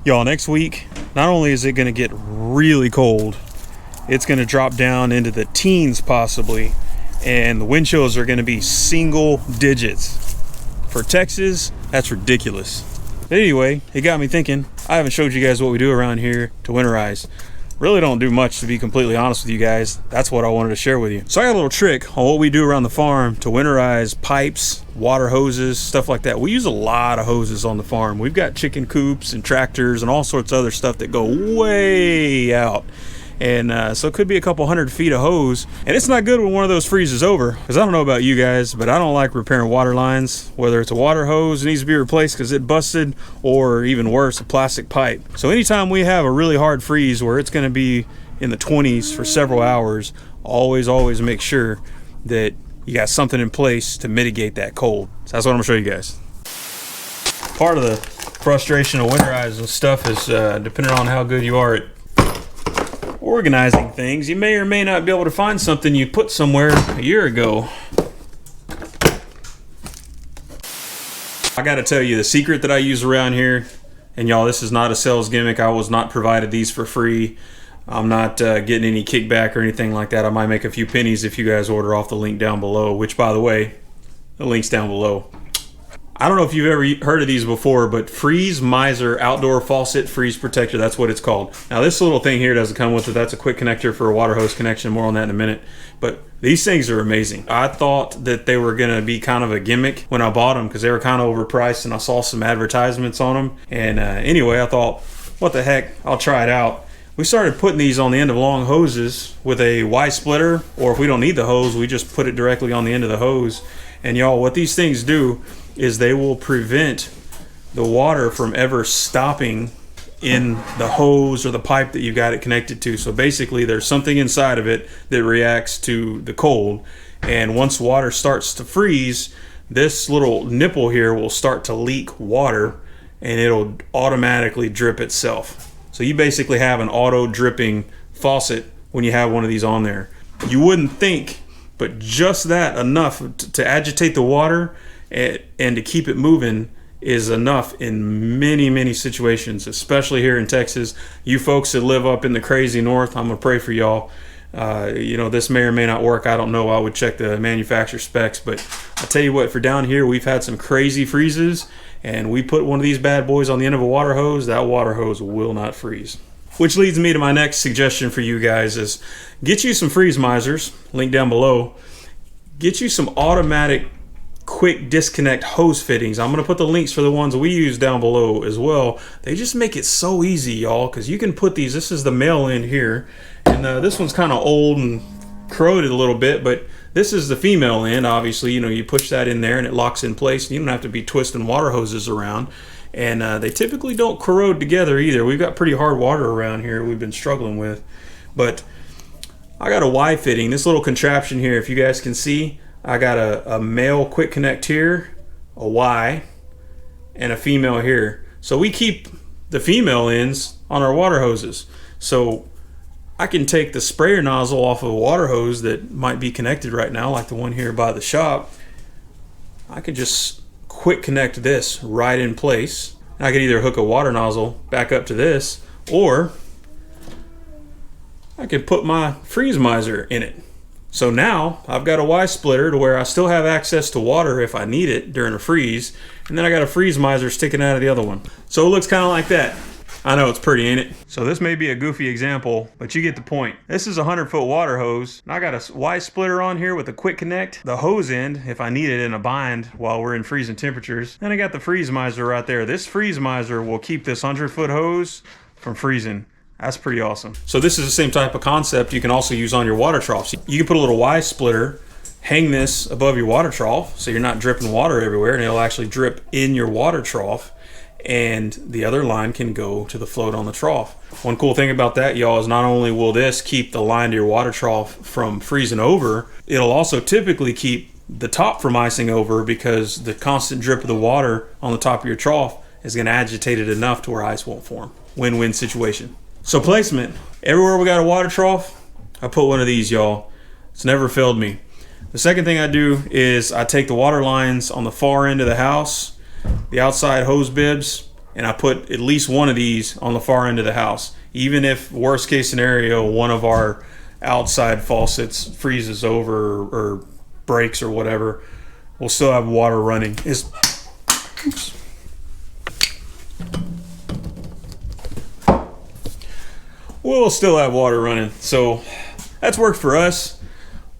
Y'all, next week, not only is it going to get really cold, it's going to drop down into the teens possibly, and the wind chills are going to be single digits. For Texas, that's ridiculous. But anyway, it got me thinking. I haven't showed you guys what we do around here to winterize. Really don't do much, to be completely honest with you guys. That's what I wanted to share with you. So I got a little trick on what we do around the farm to winterize pipes, water hoses, stuff like that. We use a lot of hoses on the farm. We've got chicken coops and tractors and all sorts of other stuff that go way out. And so it could be a couple 100 feet of hose, and it's not good when one of those freezes over, because I don't know about you guys, but I don't like repairing water lines, whether it's a water hose that needs to be replaced because it busted, or even worse, a plastic pipe. So anytime we have a really hard freeze where it's going to be in the 20s for several hours, always make sure that you got something in place to mitigate that cold. So that's what I'm going to show you guys. Part of the frustration of winterizing stuff is depending on how good you are at organizing things, you may or may not be able to find something you put somewhere a year ago. I gotta tell you the secret that I use around here, and y'all, this is not a sales gimmick. I was not provided these for free. I'm not getting any kickback or anything like that. I might make a few pennies if you guys order off the link down below, which, by the way, the link's down below. I don't know if you've ever heard of these before, but Freeze Miser Outdoor Faucet Freeze Protector, that's what it's called. Now this little thing here doesn't come with it. That's a quick connector for a water hose connection. More on that in a minute. But these things are amazing. I thought that they were gonna be kind of a gimmick when I bought them because they were kind of overpriced, and I saw some advertisements on them. And anyway, I thought, what the heck, I'll try it out. We started putting these on the end of long hoses with a Y splitter, or if we don't need the hose, we just put it directly on the end of the hose. And y'all, what these things do is they will prevent the water from ever stopping in the hose or the pipe that you got it connected to. So basically there's something inside of it that reacts to the cold, and once water starts to freeze, this little nipple here will start to leak water, and it'll automatically drip itself. So you basically have an auto dripping faucet when you have one of these on there. You wouldn't think, but just that enough to agitate the water and to keep it moving is enough in many situations, especially here in Texas. You folks that live up in the crazy north, I'm gonna pray for y'all. You know, this may or may not work. I don't know. I would check the manufacturer specs, but I tell you what, for down here, we've had some crazy freezes, and we put one of these bad boys on the end of a water hose. That water hose will not freeze. Which leads me to my next suggestion for you guys is get you some freeze misers, link down below. Get you some automatic quick disconnect hose fittings. I'm going to put the links for the ones we use down below as well. They just make it so easy, y'all, because you can put these. This is the male end here, and this one's kind of old and corroded a little bit, but this is the female end. Obviously, you know, you push that in there and it locks in place, and you don't have to be twisting water hoses around. And they typically don't corrode together either. We've got pretty hard water around here we've been struggling with. But I got a Y fitting, this little contraption here, if you guys can see. I got a male quick connect here, a Y, and a female here. So we keep the female ends on our water hoses. So I can take the sprayer nozzle off of a water hose that might be connected right now, like the one here by the shop. I could just quick connect this right in place. I could either hook a water nozzle back up to this, or I could put my freeze miser in it. So now I've got a Y splitter to where I still have access to water if I need it during a freeze, and then I got a freeze miser sticking out of the other one. So it looks kind of like that. I know it's pretty, ain't it? So this may be a goofy example, but you get the point. This is a 100-foot water hose, and I got a Y splitter on here with a quick connect, the hose end if I need it in a bind while we're in freezing temperatures. Then I got the freeze miser right there. This freeze miser will keep this 100-foot hose from freezing. That's pretty awesome. So this is the same type of concept you can also use on your water troughs. You can put a little Y splitter, hang this above your water trough so you're not dripping water everywhere, and it'll actually drip in your water trough, and the other line can go to the float on the trough. One cool thing about that, y'all, is not only will this keep the line to your water trough from freezing over, it'll also typically keep the top from icing over, because the constant drip of the water on the top of your trough is going to agitate it enough to where ice won't form. Win-win situation. So placement, everywhere we got a water trough, I put one of these, y'all. It's never failed me. The second thing I do is I take the water lines on the far end of the house, the outside hose bibs, and I put at least one of these on the far end of the house. Even if worst case scenario, one of our outside faucets freezes over or breaks or whatever, we'll still have water running. We'll still have water running. So that's worked for us.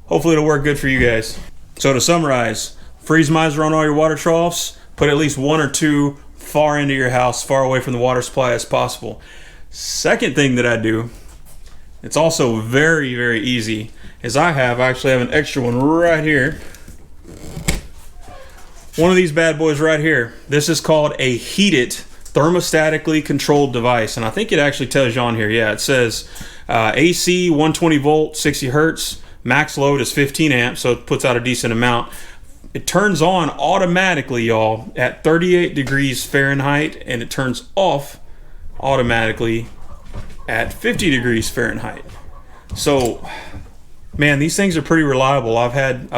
Hopefully it'll work good for you guys. So to summarize, freeze miser on all your water troughs. Put at least one or two far into your house, far away from the water supply as possible. Second thing that I do, it's also very, very easy, is I actually have an extra one right here. One of these bad boys right here. This is called a HEATIT thermostatically controlled device, and I think it actually tells you on here. Yeah, it says AC 120 volt, 60 hertz, max load is 15 amps, so it puts out a decent amount. It turns on automatically, y'all, at 38 degrees Fahrenheit, and it turns off automatically at 50 degrees Fahrenheit. So, man, these things are pretty reliable. I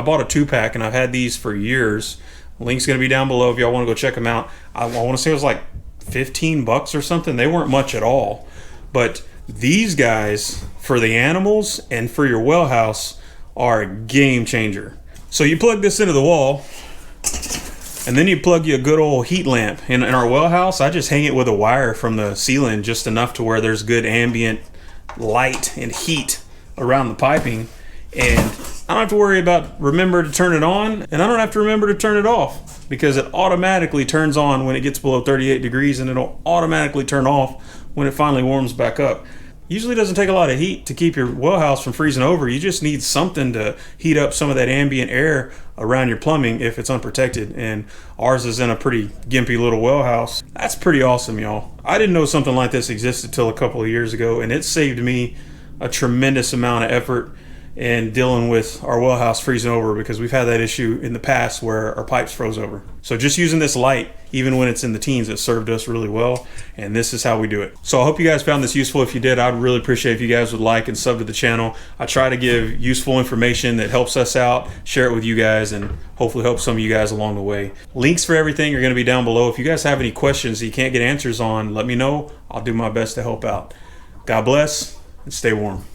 bought a 2-pack, and I've had these for years. Link's gonna be down below if y'all want to go check them out. I want to say it was like 15 bucks or something. They weren't much at all, but these guys for the animals and for your well house are a game changer. So you plug this into the wall, and then you plug you a good old heat lamp. In our well house, I just hang it with a wire from the ceiling, just enough to where there's good ambient light and heat around the piping, and I don't have to worry about remember to turn it on, and I don't have to remember to turn it off, because it automatically turns on when it gets below 38 degrees, and it'll automatically turn off when it finally warms back up. Usually doesn't take a lot of heat to keep your well house from freezing over. You just need something to heat up some of that ambient air around your plumbing if it's unprotected, and ours is in a pretty gimpy little well house. That's pretty awesome, y'all. I didn't know something like this existed till a couple of years ago, and it saved me a tremendous amount of effort in dealing with our well house freezing over, because we've had that issue in the past where our pipes froze over. So just using this light, even when it's in the teens, it served us really well, and this is how we do it. So I hope you guys found this useful. If you did, I'd really appreciate if you guys would like and sub to the channel. I try to give useful information that helps us out, share it with you guys, and hopefully help some of you guys along the way. Links for everything are going to be down below. If you guys have any questions that you can't get answers on, let me know. I'll do my best to help out. God bless, and stay warm.